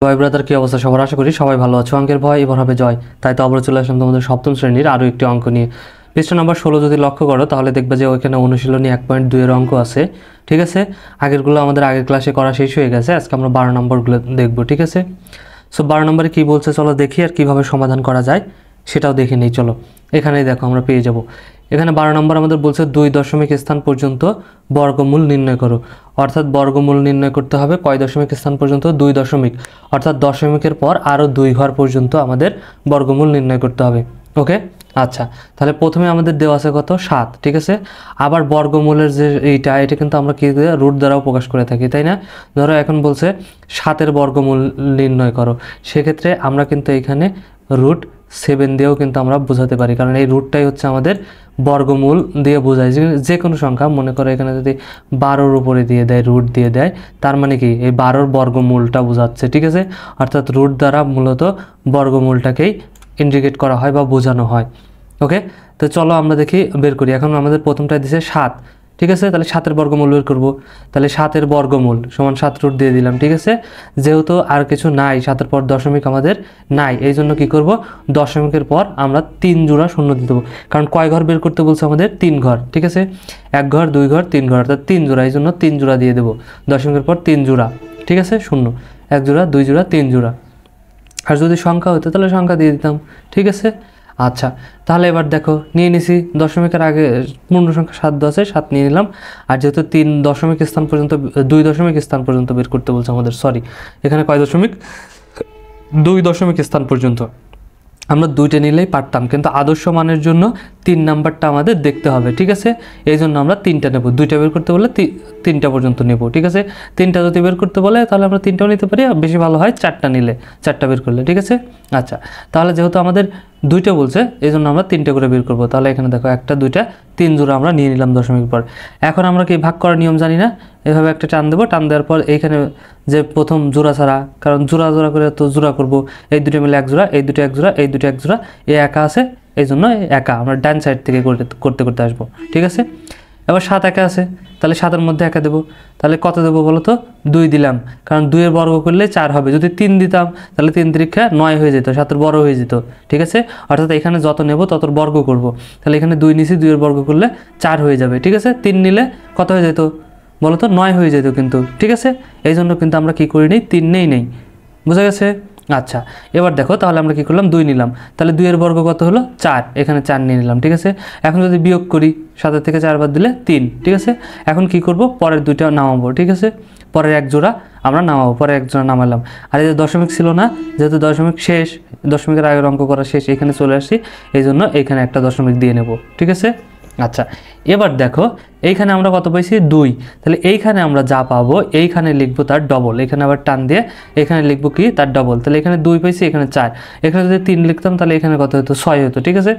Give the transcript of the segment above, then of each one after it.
ভাই ব্রাদার, কি অবস্থা সবার? আশা করি সবাই ভালো আছো। অঙ্কের ভয় এবার হবে জয়, তাই তো আবার চলে আসলাম তোমাদের সপ্তম শ্রেণীর আরও একটি অঙ্ক নিয়ে। পৃষ্ঠা নাম্বার 16 যদি লক্ষ্য করো তাহলে দেখবে যে ওইখানে অনুশীলনী 1.2 এর অঙ্ক আছে। ঠিক আছে, আগেরগুলো আমাদের আগের ক্লাসে করা শেষ হয়ে গেছে। আজকে আমরা 12 নম্বরগুলো দেখবো। ঠিক আছে, সো 12 নম্বরে কী বলছে চলো দেখি, আর কীভাবে সমাধান করা যায় সেটাও দেখে নিই। চলো, এখানেই দেখো আমরা পেয়ে যাব। এখানে 12 নম্বর আমাদের বলছে 2 দশমিক স্থান পর্যন্ত বর্গমূল নির্ণয় করো। অর্থাৎ বর্গমূল নির্ণয় করতে হবে কয় দশমিক স্থান পর্যন্ত? 2 দশমিক, অর্থাৎ দশমিকের পর আরও 2 ঘর পর্যন্ত আমাদের বর্গমূল নির্ণয় করতে হবে। ওকে, আচ্ছা, তাহলে প্রথমে আমাদের দেওয়া আছে কত? 7। ঠিক আছে, আবার বর্গমূলের যে এটা কিন্তু আমরা কি রুট দ্বারাও প্রকাশ করে থাকি, তাই না? ধরো এখন বলছে 7-এর বর্গমূল নির্ণয় করো, সেক্ষেত্রে আমরা কিন্তু এখানে রুট 7 দিয়েও কিন্তু আমরা বোঝাতে পারি, কারণ এই রুটটাই হচ্ছে আমাদের বর্গমূল দিয়ে বোঝায়। যে কোনো সংখ্যা মনে করো এখানে যদি 12-র উপরে দিয়ে দেয়, রুট দিয়ে দেয়, তার মানে কি এই 12-র বর্গমূলটা বোঝাচ্ছে। ঠিক আছে, অর্থাৎ রুট দ্বারা মূলত বর্গমূলটাকেই ইন্ডিকেট করা হয় বা বোঝানো হয়। ওকে, তো চলো আমরা দেখি, বের করি। এখন আমাদের প্রথমটা দিছে 7। ঠিক আছে, তাহলে 7-এর বর্গমূল বের করবো। তাহলে 7-এর বর্গমূল সমান 7 রুট দিয়ে দিলাম। ঠিক আছে, যেহেতু আর কিছু নাই, 7-এর পর দশমিক আমাদের নাই, এই জন্য কী করবো, দশমিকের পর আমরা 3 জোড়া শূন্য দিয়ে দেবো। কারণ কয় ঘর বের করতে বলছে আমাদের? 3 ঘর। ঠিক আছে, 1 ঘর 2 ঘর 3 ঘর, অর্থাৎ 3 জোড়া, এই জন্য 3 জোড়া দিয়ে দেবো। দশমিকের পর 3 জোড়া। ঠিক আছে, শূন্য, 1 জোড়া 2 জোড়া 3 জোড়া। আর যদি সংখ্যা হতো তাহলে সংখ্যা দিয়ে দিতাম। ঠিক আছে, আচ্ছা, তাহলে এবার দেখো নিয়ে নিছি দশমিকের আগে পূর্ণ সংখ্যা 7 আছে, 7 নিয়ে নিলাম। আর যেহেতু 3 দশমিক স্থান পর্যন্ত 2 দশমিক স্থান পর্যন্ত বের করতে বলছে আমাদের, সরি এখানে কয় দশমিক? 2 দশমিক স্থান পর্যন্ত। আমরা 2টে নিলেই পারতাম, কিন্তু আদর্শ মানের জন্য 3 নাম্বারটা আমাদের দেখতে হবে। ঠিক আছে, এই জন্য আমরা 3টা নেব। 2টা বের করতে বলে 3টা পর্যন্ত নেব। ঠিক আছে, 3টা যদি বের করতে বলে তাহলে আমরা 3টাও নিতে পারি, বেশি ভালো হয় 4টা নিলে, 4টা বের করলে। ঠিক আছে, আচ্ছা, তাহলে যেহেতু আমাদের 2টা বলছে এই জন্য আমরা 3টে করে বের করবো। তাহলে এখানে দেখো 1টা 2টা 3 জোড়া আমরা নিয়ে নিলাম দশমিক পর। এখন আমরা কি ভাগ করার নিয়ম জানি না, এভাবে একটা টান দেবো। টান দেওয়ার পর এইখানে যে প্রথম জোড়া ছাড়া, কারণ জোড়া জোড়া করে তো জোড়া করবো, এই 2টা মিলে 1 জোড়া, এই 2টা 1 জোড়া, এই 2টা 1 জোড়া, এই একা আছে, এই জন্য একা আমরা ডান সাইড থেকে করতে করতে আসবো। ঠিক আছে, এবার 7 একা আছে, তাহলে 7-এর মধ্যে একা দেবো। তাহলে কত দেবো বলো তো? 2 দিলাম, কারণ 2-এর বর্গ করলে 4 হবে। যদি 3 দিতাম তাহলে 3 তিরিক্ষা 9 হয়ে যেত, 7-এর বড় হয়ে যেত। ঠিক আছে, অর্থাৎ এখানে যত নেব ততর বর্গ করব। তাহলে এখানে 2 নিছি, 2-এর বর্গ করলে 4 হয়ে যাবে। ঠিক আছে, 3 নিলে কত হয়ে যেত বলো তো? 9 হয়ে যেত কিন্তু। ঠিক আছে, এই জন্য কিন্তু আমরা কী করি নিই, 3 নেই। বুঝা গেছে? আচ্ছা, এবার দেখো তাহলে আমরা কী করলাম, 2 নিলাম, তাহলে 2-এর বর্গ কত হলো? 4, এখানে 4 নিয়ে নিলাম। ঠিক আছে, এখন যদি বিয়োগ করি 7 থেকে 4 বাদ দিলে 3। ঠিক আছে, এখন কি করব, পরের 2টা নামাবো। ঠিক আছে, পরের 1 জোড়া আমরা নামাবো, পরে 1 জোড়া নামালাম। আর এই যে দশমিক ছিল না, যেহেতু দশমিক শেষ, দশমিকের আগের অঙ্ক করা শেষ, এখানে চলে আসছি, এই জন্য এইখানে একটা দশমিক দিয়ে নেব। ঠিক আছে, আচ্ছা, এবার দেখো এইখানে আমরা কত পাইছি? 2। তাহলে এইখানে আমরা যা পাবো এইখানে লিখবো তার ডবল, এখানে আবার টান দিয়ে এখানে লিখবো কি তার ডবল। তাহলে এখানে 2 পাইছি, এখানে 4, এখানে যদি 3 লিখতাম তাহলে এখানে কত হতো? 6 হতো। ঠিক আছে,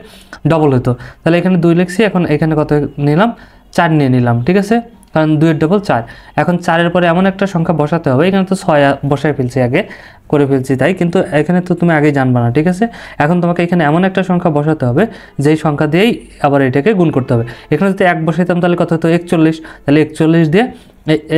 ডবল হতো। তাহলে এখানে 2 লিখছি, এখন এখানে কত নিলাম? 4 নিয়ে নিলাম। ঠিক আছে, কারণ 2-এর ডবল 4। এখন 4-এর পরে এমন একটা সংখ্যা বসাতে হবে, এখানে তো 6 বসায় ফেলছি, আগে করে ফেলছি তাই, কিন্তু এখানে তো তুমি আগেই জানবা না। ঠিক আছে, এখন তোমাকে এখানে এমন একটা সংখ্যা বসাতে হবে যেই সংখ্যা দিয়েই আবার এটাকে গুণ করতে হবে। এখানে যদি 1 বসাইতাম তাহলে কত হতো? 41। তাহলে 41 দিয়ে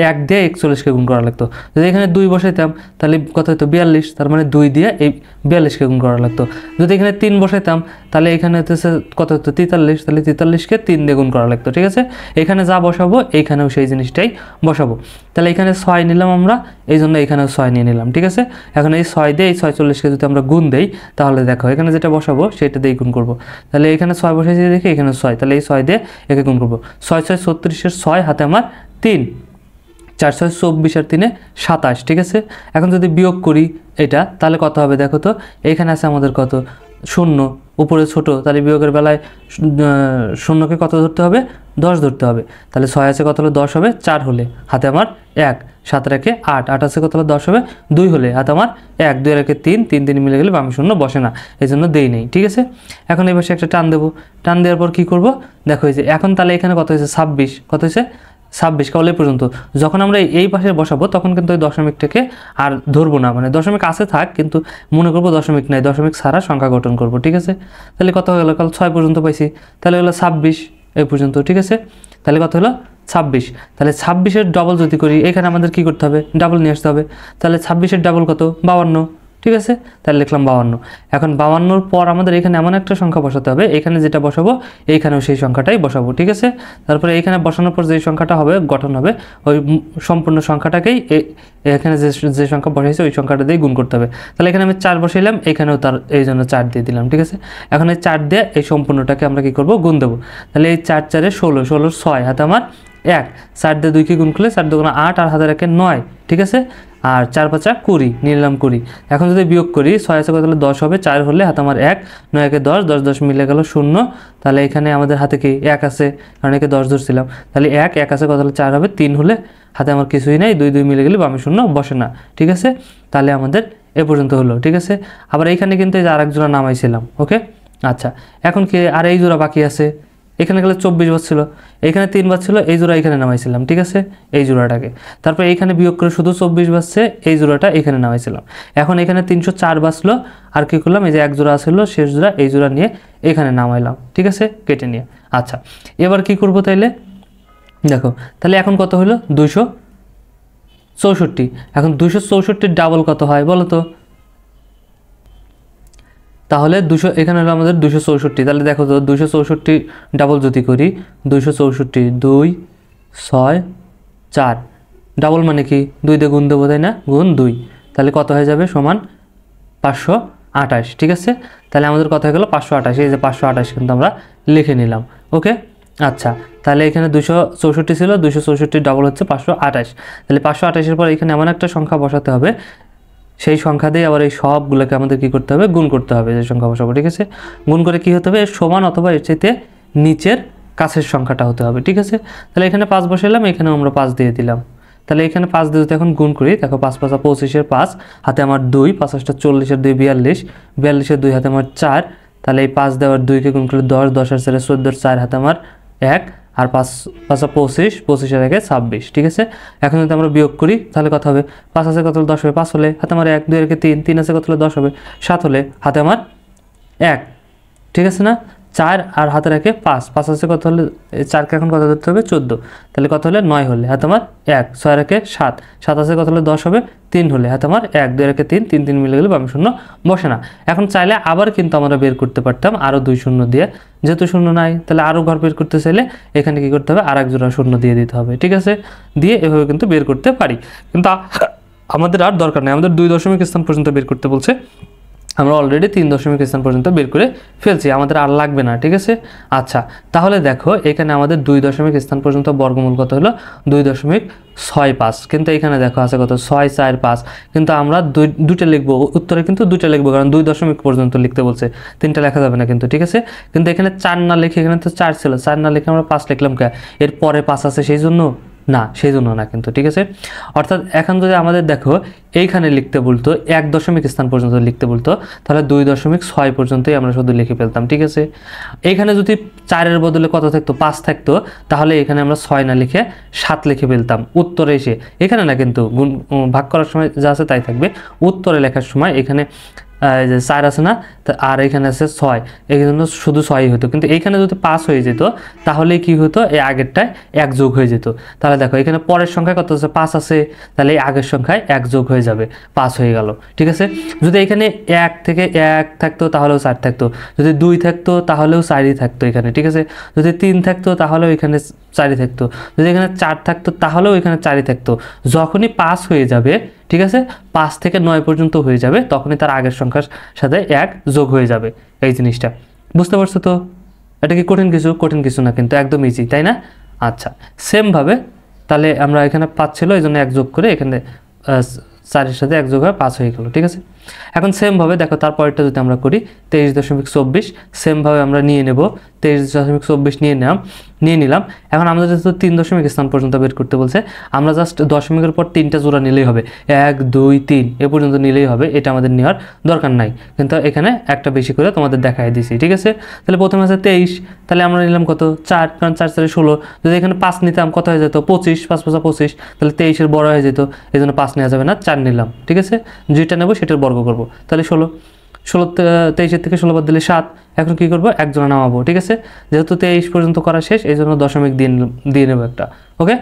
1 দিয়ে 41কে গুণ করা লাগতো। যদি এখানে 2 বসাইতাম তাহলে কত হতো? 42। তার মানে 2 দিয়ে এই 42কে গুণ করা লাগতো। যদি এখানে 3 বসাইতাম তাহলে এখানে হতেছে কত হতো? 43। তাহলে 43কে 3 দিয়ে গুণ করা লাগতো। ঠিক আছে, এখানে যা বসাবো এইখানেও সেই জিনিসটাই বসাবো। তাহলে এখানে 6 নিলাম আমরা, এই জন্য এখানেও 6 নিয়ে নিলাম। ঠিক আছে, এখন এই 6 দিয়ে এই 46কে যদি আমরা গুণ দেই তাহলে দেখো এখানে যেটা বসাবো সেটা দিয়ে গুণ করবো। তাহলে এখানে 6 বসাইছি, দেখি এখানে 6, তাহলে এই 6 দিয়ে একে গুণ করবো। 6 6 36-এর 6 হাতে আমার 3, 4 6 24 আর 3 27। ঠিক আছে, এখন যদি বিয়োগ করি এটা তাহলে কত হবে দেখো তো? এইখানে আছে আমাদের কত? 0, উপরে ছোট, তাহলে বিয়োগের বেলায় শূন্যকে কত ধরতে হবে? 10 ধরতে হবে। তাহলে 6 আছে কত হলে 10 হবে? 4 হলে হাতে আমার 1, 7 রেখে 8, 8 আছে কত হলে 10 হবে? 2 হলে হাতে আমার 1, 2 রেখে 3, 3 3 মিলে গেলে বামে শূন্য বসে না, এই জন্য দেই নেই। ঠিক আছে, এখন এই পাশে একটা টান দেবো। টান দেওয়ার পর কী করবো দেখো, এই যে এখন তাহলে এখানে কত হয়েছে? 26। কত হয়েছে? 26 কেবল এই পর্যন্ত। যখন আমরা এই পাশে বসাবো তখন কিন্তু ওই দশমিকটাকে আর ধরবো না, মানে দশমিক আছে থাক, কিন্তু মনে করবো দশমিক নাই, দশমিক ছাড়া সংখ্যা গঠন করব। ঠিক আছে, তাহলে কত হয়ে গেলো? কাল 6 পর্যন্ত পাইছি, তাহলে হলো 26। এই পর্যন্ত, ঠিক আছে। তাহলে কত হলো 26। তাহলে 26-এর ডবল যদি করি, এখানে আমাদের কি করতে হবে, ডাবল নিয়ে আসতে হবে। তাহলে 26-এর ডাবল কত, 52, ঠিক আছে। তাহলে লিখলাম 52। এখন 52-র পর আমাদের এখানে এমন একটা সংখ্যা বসাতে হবে, এখানে যেটা বসাবো এইখানেও সেই সংখ্যাটাই বসাবো, ঠিক আছে। তারপরে এইখানে বসানোর পর যে সংখ্যাটা হবে, গঠন হবে, ওই সম্পূর্ণ সংখ্যাটাকেই এখানে যে সংখ্যা বসাইছে ওই সংখ্যাটা দিয়ে গুণ করতে হবে। তাহলে এখানে আমি 4 বসাইলাম, এখানেও তার এই জন্য 4 দিয়ে দিলাম, ঠিক আছে। এখন এই 4 দিয়ে এই সম্পূর্ণটাকে আমরা কি করব, গুণ দেবো। তাহলে এই 4 4-এ 16, 16 6 হাতে আমার 1, 4 দিয়ে 2কে গুণ করলে 4 2 8 আর হাতে রাখে 9, ঠিক আছে। আর 4 5 20, নিলাম 20। এখন যদি বিয়োগ করি, 6 আছে কত হলে 10 হবে, 4 হলে হাতে আমার 1, 9 একে 10, 10 10 মিলে গেল 0। তাহলে এখানে আমাদের হাতে কি 1 আছে, কারণ একে 10 ধরছিলাম। তাহলে 1 1 আছে কত হলে 4 হবে, 3 হলে হাতে আমার কিছুই নাই, 2 2 মিলে গেলে বামে 0 বসে না, ঠিক আছে। তাহলে আমাদের এ পর্যন্ত হলো, ঠিক আছে। আবার এইখানে কিন্তু এই যে আরেক জোড়া নামাইছিলাম, ওকে। আচ্ছা, এখন কি আর এই জোড়া বাকি আছে, এখানে গেলে 24 বাজছিল, এখানে 3 বাজছিল, এই জোড়া এখানে নামাইছিলাম, ঠিক আছে, এই জোড়াটাকে। তারপর এইখানে বিয়োগ করে শুধু 24 বাজছে, এই জোড়াটা এখানে নামাইছিলাম। এখন এখানে 304 বাজলো, আর কি করলাম, এই যে এক জোড়া আসলো শেষ জোড়া, এই জোড়া নিয়ে এখানে নামাইলাম, ঠিক আছে, কেটে নিয়ে। আচ্ছা, এবার কি করব তাইলে দেখো, তাহলে এখন কত হলো 264। এখন 264 ডাবল কত হয় বলো তো, তাহলে 200, এখানে হলো আমাদের 264। তাহলে দেখো তো 264 ডাবল যদি করি, 264 2 6 4, ডাবল মানে কি 2 দিয়ে গুণ দেবো, তাই না, গুণ 2, তাহলে কত হয়ে যাবে, সমান 528, ঠিক আছে। তাহলে আমাদের কথা হয়ে গেলো 528, এই যে 528 কিন্তু আমরা লিখে নিলাম, ওকে। আচ্ছা, তাহলে এখানে 264 ছিল, 264 ডাবল হচ্ছে 528। তাহলে 528-এর পর এখানে এমন একটা সংখ্যা বসাতে হবে, সেই সংখ্যা দিয়ে আবার এই সবগুলোকে আমাদের কী করতে হবে, গুণ করতে হবে, যে সংখ্যা বসাবো, ঠিক আছে। গুণ করে কী হতে হবে, এর সমান অথবা এর চাইতে নিচের কাছের সংখ্যাটা হতে হবে, ঠিক আছে। তাহলে এখানে 5 বসাইলাম, এখানেও আমরা 5 দিয়ে দিলাম। তাহলে এখানে 5 দিয়ে যদি এখন গুণ করি, দেখো 5 5 25-এর 5 হাতে আমার 2, 5 5 40-এর 2 42, 42-এর 2 হাতে আমার 4। তাহলে এই 5 দেওয়ার 2কে গুণ করলে 10, 10 আর 4 14-এর 4 হাতে আমার 1, আর 5 5 25, 25-এর 1 26, ঠিক আছে। এখন যদি আমরা বিয়োগ করি, তাহলে কত হবে, 5 আছে কত হলে 10 হবে, 5 হলে হাতে আমার 1, 2 আর 3, 3 আছে কত হলে 10 হবে, 7 হলে হাতে আমার 1, ঠিক আছে না। 4 আর হাতে রাখে 5, 5 আছে কত হলে, 4কে এখন কত ধরতে হবে, 14, তাহলে কত হলে 9 হলে হাতে আমার 1, 6 রাখে 7, 7 আছে কত হলে 10 হবে, 3 হলে হাতে আমার 1, 2 রাখে 3, 3 3 মিলে গেলে বামে 0 বসে না। এখন চাইলে আবার কিন্তু আমরা বের করতে পারতাম আরও 2 শূন্য দিয়ে, যেহেতু শূন্য নাই, তাহলে আরও ঘর বের করতে চাইলে এখানে কী করতে হবে, আর এক জোড়া শূন্য দিয়ে দিতে হবে, ঠিক আছে। দিয়ে এভাবে কিন্তু বের করতে পারি, কিন্তু আমাদের আর দরকার নেই, আমাদের 2 দশমিক স্থান পর্যন্ত বের করতে বলছে, আমরা অলরেডি 3 দশমিক স্থান পর্যন্ত বের করে ফেলছি, আমাদের আর লাগবে না, ঠিক আছে। আচ্ছা, তাহলে দেখো এখানে আমাদের 2 দশমিক স্থান পর্যন্ত বর্গমূল কত হলো, 2.65, কিন্তু এখানে দেখো আছে কত 6 4 5, কিন্তু আমরা দুইটা লিখবো, উত্তরে কিন্তু দুইটা লিখবো, কারণ 2 দশমিক পর্যন্ত লিখতে বলছে, 3টা লেখা যাবে না কিন্তু, ঠিক আছে। কিন্তু এখানে 4 না লিখে, এখানে তো 4 ছিল, 4 না লিখে আমরা 5 লিখলাম কে, এর পরে 5 আছে সেই জন্য না, সেই জন্য না কিন্তু, ঠিক আছে। অর্থাৎ এখন যদি আমাদের দেখো এইখানে লিখতে বলতো 1 দশমিক স্থান পর্যন্ত লিখতে বলতো, তাহলে 2.6 পর্যন্তই আমরা শুধু লিখে ফেলতাম, ঠিক আছে। এইখানে যদি 4-এর বদলে কত থাকতো, 5 থাকতো, তাহলে এখানে আমরা 6 না লিখে 7 লিখে ফেলতাম উত্তরে এসে, এখানে না কিন্তু ভাগ করার সময় যা আছে তাই থাকবে, উত্তরে লেখার সময় এখানে যে 4 আছে না, আর এখানে আছে 6, এই জন্য শুধু 6ই হতো। কিন্তু এইখানে যদি 5 হয়ে যেত, তাহলে কি হতো, এই আগেরটায় 1 যোগ হয়ে যেত। তাহলে দেখো এখানে পরের সংখ্যায় কত আছে, 5 আছে, তাহলে এই আগের সংখ্যায় 1 যোগ হয়ে যাবে, 5 হয়ে গেল, ঠিক আছে। যদি এখানে 1 থেকে 1 থাকতো তাহলেও 4 থাকতো, যদি 2 থাকতো তাহলেও 4ই থাকতো এখানে, ঠিক আছে। যদি 3 থাকতো তাহলেও এখানে 4ই থাকতো, যদি এখানে 4 থাকতো তাহলেও এখানে 4ই থাকতো। যখনই 5 হয়ে যাবে, ঠিক আছে, 5 থেকে 9 পর্যন্ত হয়ে যাবে, তখনই তার আগের সংখ্যার সাথে 1 যোগ হয়ে যাবে, এই জিনিসটা বুঝতে পারছো তো। এটা কি কঠিন কিছু? কঠিন কিছু না কিন্তু, একদম ইজি, তাই না। আচ্ছা, সেমভাবে তাহলে আমরা এখানে 5 ছিল, এই জন্য 1 যোগ করে এখানে 4-এর সাথে 1 যোগ হয়ে 5 হয়ে গেল, ঠিক আছে। এখন সেমভাবে দেখো তারপরেরটা যদি আমরা করি 23.24, সেমভাবে আমরা নিয়ে নেব, 23.24 নিয়ে নিলাম। এখন আমাদের যেহেতু 3 দশমিক স্থান পর্যন্ত বের করতে বলছে, আমরা জাস্ট দশমিকের পর 3টা জোড়া নিলেই হবে, 1 2 3 এ পর্যন্ত নিলেই হবে, এটা আমাদের নেওয়ার দরকার নাই, কিন্তু এখানে একটা বেশি করে তোমাদের দেখাই দিছি, ঠিক আছে। তাহলে প্রথমে আছে 23, তাহলে আমরা নিলাম কত 4, কারণ 4 4 16, যদি এখানে 5 নিতাম কত হয়ে যেত 25, 5 5 25, তাহলে 23-এর বড় হয়ে যেত, এই জন্য 5 নেওয়া যাবে না, 4 নিলাম, ঠিক আছে। যেটা নেবো সেটার বর্গ করব, তাহলে 16 23 থেকে 16 বাদ দিলে 7। এখন কী করবো, এক জোড়া নামাবো, ঠিক আছে। যেহেতু 23 পর্যন্ত করা শেষ, এই জন্য দশমিক দিয়ে নেবো একটা, ওকে।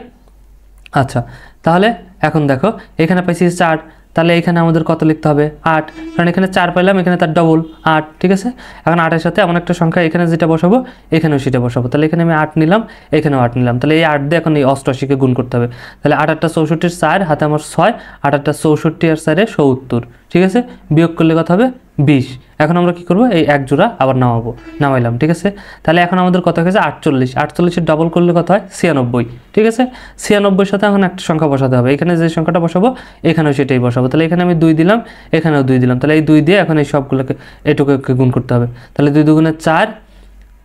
আচ্ছা, তাহলে এখন দেখো এখানে পাইছি 4, তাহলে এখানে আমাদের কত লিখতে হবে, 8, কারণ এখানে 4 পাইলাম, এখানে তার ডবল 8, ঠিক আছে। এখন 8-এর সাথে এমন একটা সংখ্যা এখানে যেটা বসাবো এখানেও সেটা বসাবো, তাহলে এখানে আমি 8 নিলাম, এখানেও 8 নিলাম, তাহলে এই 8 দিয়ে এখন এই 88-কে গুণ করতে হবে। তাহলে 8-8টা 64, 4 হাতে আমার 6, 8-8টা 64 আর 4-এ 70, ঠিক আছে। বিয়োগ করলে কত হবে, 20। এখন আমরা কি করব, এই এক জোড়া আবার নামাইলাম, ঠিক আছে। তাহলে এখন আমাদের কত হয়েছে 48, 48-এর ডবল করলে কত হয় 96, ঠিক আছে। 96-এর সাথে এখন একটা সংখ্যা বসাতে হবে, এখানে যে সংখ্যাটা বসাবো এখানেও সেটাই বসাবো। তাহলে এখানে আমি 2 দিলাম, এখানেও 2 দিলাম, তাহলে এই 2 দিয়ে এখন এই সবগুলোকে এটুকুকে গুণ করতে হবে। তাহলে 2 দুগুণে 4,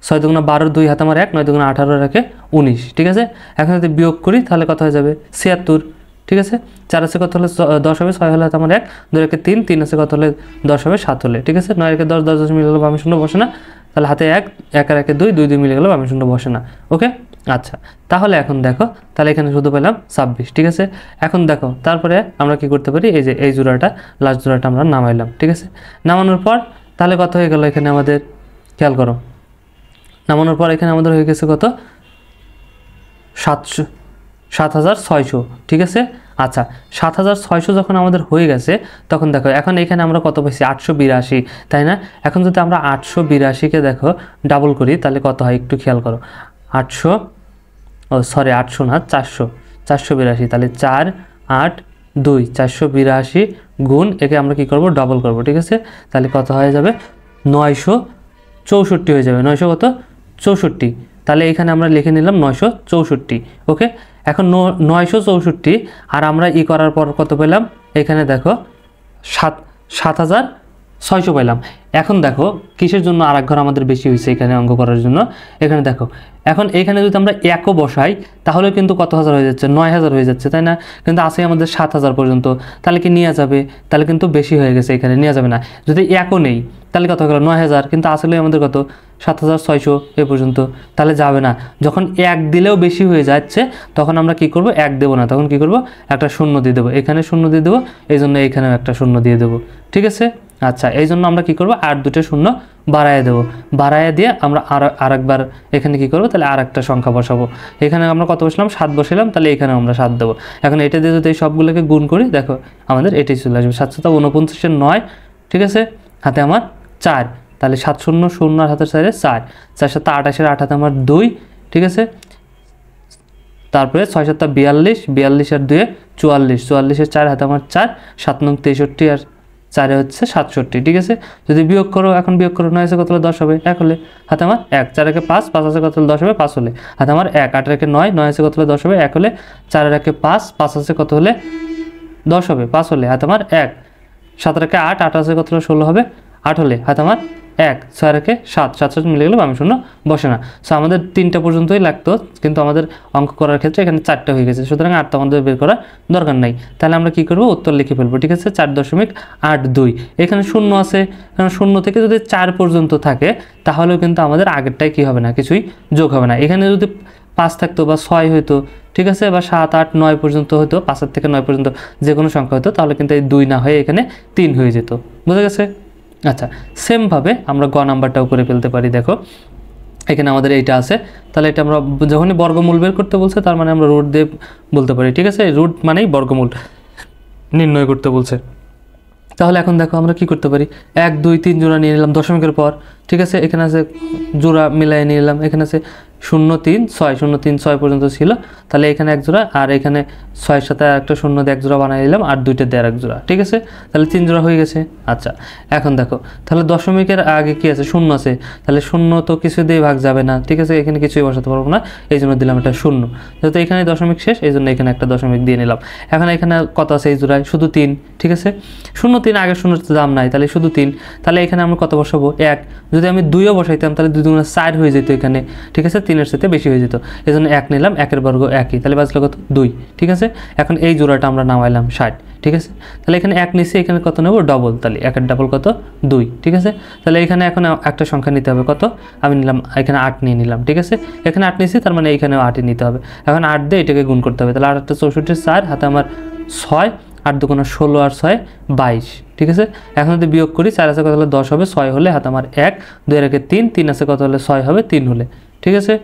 6 দুগুণে 12, 2 হাতে আমার 1, 9 দুগুণে 18 রাখে 19, ঠিক আছে। এখন যদি বিয়োগ করি তাহলে কত হয়ে যাবে 76, ঠিক আছে। 4 আছে কত হলে 10 হবে, 6 হলে আমার 1, 2 রেখে 3, 3 আছে কত হলে 10 হবে, 7 হলে, ঠিক আছে। 9 রেখে 10, 10 মিলে গেল, বামে শূন্য বসে না, তাহলে হাতে 1, 1 আর 1 2, 2 2 মিলে গেল, বামে শূন্য বসে না, ওকে। আচ্ছা, তাহলে এখন দেখো, তাহলে এখানে শুধু পেলাম 26, ঠিক আছে। এখন দেখো তারপরে আমরা কি করতে পারি, এই যে এই জোড়াটা, লাস্ট জোড়াটা আমরা নামাইলাম, ঠিক আছে। নামানোর পর তাহলে কত হয়ে গেল এখানে আমাদের, খেয়াল করো, নামানোর পর এখানে আমাদের হয়ে গেছে কত, 7600, ঠিক আছে। আচ্ছা, 7600 যখন আমাদের হয়ে গেছে তখন দেখো এখন এখানে আমরা কত পাইছি 882, তাই না। এখন যদি আমরা 882-কে দেখো ডাবল করি তাহলে কত হয় একটু খেয়াল করো, 800 না 482, তাহলে 4 8 2 482 গুণ একে আমরা কি করব, ডবল করব, ঠিক আছে। তাহলে কত হয়ে যাবে 964 হয়ে যাবে, 900 কত 64, তাহলে এখানে আমরা লিখে নিলাম 964, ওকে। এখন 964 আর আমরা করার পর কত পেলাম, এখানে দেখো 7600 পেলাম। এখন দেখো কিসের জন্য আর এক ঘর আমাদের বেশি হয়েছে এখানে অঙ্ক করার জন্য, এখানে দেখো এখন এখানে যদি আমরা 1ও বসাই তাহলে কিন্তু কত হাজার হয়ে যাচ্ছে, 9000 হয়ে যাচ্ছে, তাই না। কিন্তু আসে আমাদের 7000 পর্যন্ত, তাহলে কি নেওয়া যাবে, তাহলে কিন্তু বেশি হয়ে গেছে, এখানে নেওয়া যাবে না। যদি 1ও নেই তাহলে কত হয়ে গেল 9000, কিন্তু আসলে আমাদের কত 7600 এ পর্যন্ত, তাহলে যাবে না। যখন 1 দিলেও বেশি হয়ে যাচ্ছে তখন আমরা কি করব, 1 দেবো না, তখন কি করব, একটা শূন্য দিয়ে দেবো, এখানে শূন্য দিয়ে দেবো, এই জন্য এখানেও একটা শূন্য দিয়ে দেবো, ঠিক আছে। আচ্ছা, এই জন্য আমরা কি করবো, 8 দুটো শূন্য বাড়ায় দেবো, বাড়ায় দিয়ে আমরা আরেকবার এখানে কি করবো, তাহলে আরেকটা সংখ্যা বসাবো। এখানে আমরা কত বসলাম, 7 বসালাম, তাহলে এখানে আমরা 7 দেবো। এখন এটা দিয়ে যদি এই সবগুলোকে গুণ করি দেখো আমাদের এটাই চলে আসবে, 749 9, ঠিক আছে। হাতে আমার 4, তাহলে 700 আর হাতের 4 4, 4 7 28 8 হাতে আমার 2, ঠিক আছে। তারপরে 6 7 42, 42 আর 2 44, 44 এর 4 হাতে আমার 4, 7 9 63 আর 4 হচ্ছে 67, ঠিক আছে। যদি বিয়োগ করো, এখন বিয়োগ করো, 9 আছে কত হলে 10 হবে, 1 হলে হাতে আমার 1, 4 একে 5, 5 আছে কত হলে 10 হবে, 5 হলে হাতে আমার 1, 8 একে 9, 9 আছে কত হলে 10 হবে, 1 হলে 4 একে 5, 5 আছে কত হলে 10 হবে, 5 হলে হাতে আমার 1, 7 একে 8, 8 আছে কত হলে 16 হবে, 8 হলে হাতে আমার 1, 6 একে 7, 7 7 মিলে গেলে বামে শূন্য বসে না। সো আমাদের 3টা পর্যন্তই লাগতো, কিন্তু আমাদের অঙ্ক করার ক্ষেত্রে এখানে 4টা হয়ে গেছে, সুতরাং 8টা আমাদের বের করার দরকার নাই। তাহলে আমরা কি করব, উত্তর লিখে ফেলবো, ঠিক আছে। 4.82, এখানে শূন্য আছে, কারণ শূন্য থেকে যদি 4 পর্যন্ত থাকে তাহলেও কিন্তু আমাদের আগেরটাই কি হবে না, কিছুই যোগ হবে না। এখানে যদি 5 থাকতো বা 6 হইতো, ঠিক আছে, বা 7 8 9 পর্যন্ত হতো, 5 থেকে 9 পর্যন্ত যে কোনো সংখ্যা হতো, তাহলে কিন্তু এই 2 না হয়ে এখানে 3 হয়ে যেত, বুঝা গেছে। আচ্ছা, সেমভাবে আমরা গ নাম্বারটাও করে ফেলতে পারি। দেখো এখানে আমাদের এইটা আছে, তাহলে এটা আমরা যখনই বর্গমূল বের করতে বলছে তার মানে আমরা রুট দিয়ে বলতে পারি, ঠিক আছে। রুট মানেই বর্গমূল নির্ণয় করতে বলছে। তাহলে এখন দেখো আমরা কি করতে পারি, 1 2 3 জোড়া নিয়ে নিলাম দশমিকের পর, ঠিক আছে। এখানে আছে জোড়া মিলাই নিয়ে নিলাম, এখানে আছে 0 3 6, 0 3 6 পর্যন্ত ছিল, তাহলে এখানে এক জোড়া, আর এখানে 6-এর সাথে একটা শূন্য দিয়ে এক জোড়া বানিয়ে নিলাম, আর 2টা দিয়ে এক জোড়া, ঠিক আছে। তাহলে 3 জোড়া হয়ে গেছে। আচ্ছা, এখন দেখো তাহলে দশমিকের আগে কি আছে, শূন্য আছে, তাহলে শূন্য তো কিছু দিয়ে ভাগ যাবে না, ঠিক আছে। এখানে কিছুই বসাতে পারবো না, এই জন্য দিলাম একটা শূন্য, যেহেতু এখানে দশমিক শেষ এই জন্য এখানে একটা দশমিক দিয়ে নিলাম। এখন এখানে কত আছে এই জোড়ায়, শুধু 3, ঠিক আছে। 0 3 আগের শূন্যর দাম নাই, তাহলে শুধু 3, তাহলে এখানে আমরা কত বসাবো 1, যদি আমি 2ও বসাইতাম তাহলে 2 2 4 হয়ে যেত এখানে, ঠিক আছে। 3-এর সাথে বেশি হয়ে যেত, এই জন্য 1 নিলাম, 1-এর বর্গ 1ই, তাহলে বাঁচলো কত 2, ঠিক আছে। এখন এই জোড়াটা আমরা নামাইলাম 60, ঠিক আছে। তাহলে এখানে 1 নিচ্ছি, এখানে কত নেব ডবল, তাহলে 1-এর ডবল কত 2, ঠিক আছে। তাহলে এখানে এখন একটা সংখ্যা নিতে হবে, কত আমি নিলাম, এখানে 8 নিয়ে নিলাম, ঠিক আছে। এখানে 8 নিচ্ছি, তার মানে এখানেও 8ই নিতে হবে। এখন 8 দিয়ে এটাকে গুণ করতে হবে, তাহলে 8 8 64 4 হাতে আমার 6, 8 2 16 আর 6 22, ঠিক ঠিক আছে। এখন যদি বিয়োগ করি 4 আছে কত হলে 10 হবে, 6 হলে হাতে আমার 1, 2 এর 3, 3 আছে কত হলে 6 হবে 3 হলে, ঠিক আছে।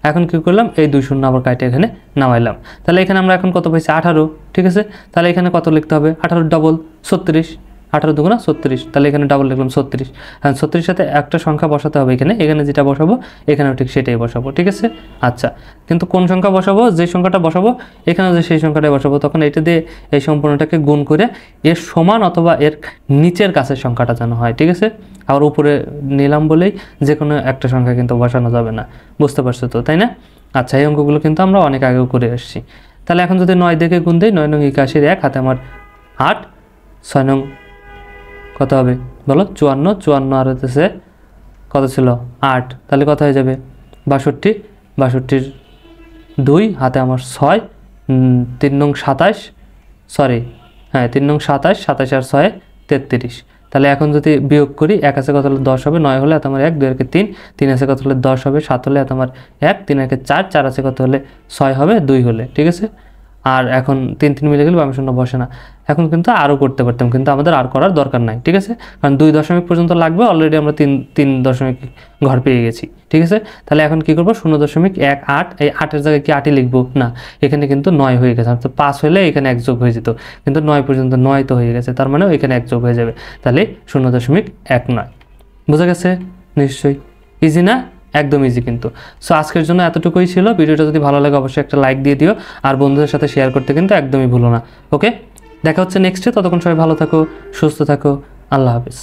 এখন কি করলাম, এই 2 শূন্য আবার কাটে এখানে নামাইলাম। তাহলে এখানে আমরা এখন কত পাইছি 18, ঠিক আছে। তাহলে এখানে কত লিখতে হবে, 18 ডাবল 36, 18 দুগুণা 36, তাহলে এখানে ডাবল লিখলাম 36। এখন 36 সাথে একটা সংখ্যা বসাতে হবে এখানে যেটা বসাবো এখানেও ঠিক সেটাই বসাবো, ঠিক আছে। আচ্ছা, কিন্তু কোন সংখ্যা বসাবো, যে সংখ্যাটা বসাবো এখানে যে সেই সংখ্যাটাই বসাবো, তখন এটা দিয়ে এই সম্পূর্ণটাকে গুণ করে এর সমান অথবা এর নিচের কাছের সংখ্যাটা যেন হয়, ঠিক আছে। আবার উপরে নিলাম বলেই যে কোনো একটা সংখ্যা কিন্তু বসানো যাবে না, বুঝতে পারছো তো, তাই না? আচ্ছা, এই অঙ্কগুলো কিন্তু আমরা অনেক আগেও করে এসেছি। তাহলে এখন যদি 9 দেখে গুণ দিই, 9 নং 81 1 হাতে আমার 8, 6 নং কত হবে বলো, 54, 54 আর হতেছে কত ছিল 8, তাহলে কত হয়ে যাবে 62, 62 2 হাতে আমার 6, 3 নং 27, সরি হ্যাঁ 3 নং 27, 27 আর 6 33। তাহলে এখন যদি বিয়োগ করি, 1 আছে কত হলে 10 হবে, 9 হলে হাতে আমার 1, 2 এর 3, 3 আছে কত হলে 10 হবে, 7 হলে হাতে আমার 1, 3 এর 4, 4 আছে কত হলে 6 হবে 2 হলে, ঠিক আছে। আর এখন 3 3 মিলে গেলে বাম শূন্য বসে না। এখন কিন্তু আরও করতে পারতাম, কিন্তু আমাদের আর করার দরকার নাই, ঠিক আছে। কারণ 2 দশমিক পর্যন্ত লাগবে, অলরেডি আমরা 3 দশমিক ঘর পেয়ে গেছি, ঠিক আছে। তাহলে এখন কি করবো, 0.18, এই 8-এর জায়গায় কি 8ই লিখবো না, এখানে কিন্তু 9 হয়ে গেছে, তো 5 হলে এখানে 1 যোগ হয়ে যেত, কিন্তু 9 পর্যন্ত 9 তো হয়ে গেছে, তার মানে এখানে 1 যোগ হয়ে যাবে, তাহলে 0.19। বোঝা গেছে নিশ্চয়ই, ইজি না? একদম ইজি কিন্তু। সো আজকের জন্য এতটুকুই ছিল। ভিডিওটা যদি ভালো লাগে অবশ্যই একটা লাইক দিয়ে দিও, আর বন্ধুদের সাথে শেয়ার করতে কিন্তু একদমই ভুলো না। ওকে, দেখা হচ্ছে নেক্সটে, ততক্ষণ সবাই ভালো থাকো, সুস্থ থাকো, আল্লাহ হাফিজ।